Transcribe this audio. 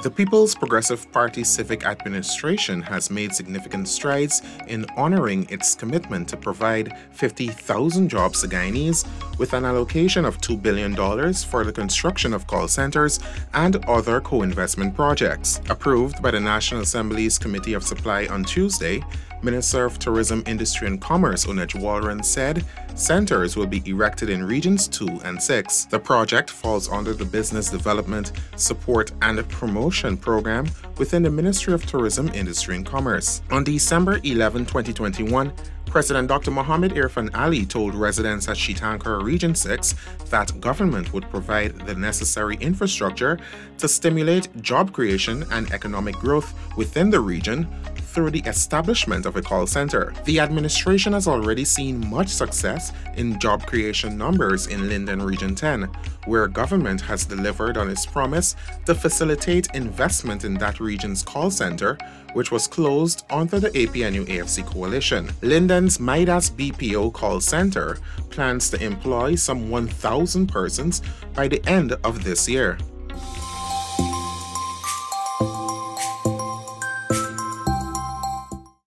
The People's Progressive Party Civic administration has made significant strides in honoring its commitment to provide 50,000 jobs to Guyanese with an allocation of $2 billion for the construction of call centers and other co-investment projects. Approved by the National Assembly's Committee of Supply on Tuesday, Minister of Tourism, Industry and Commerce Oneidge Walrond said centers will be erected in Regions 2 and 6. The project falls under the Business Development, Support and Promotion Program within the Ministry of Tourism, Industry and Commerce. On December 11, 2021, President Dr. Mohammed Irfan Ali told residents at Shitankar Region 6 that government would provide the necessary infrastructure to stimulate job creation and economic growth within the region through the establishment of a call center. The administration has already seen much success in job creation numbers in Linden Region 10, where government has delivered on its promise to facilitate investment in that region's call center, which was closed under the APNU-AFC coalition. Linden's Midas BPO call center plans to employ some 1,000 persons by the end of this year.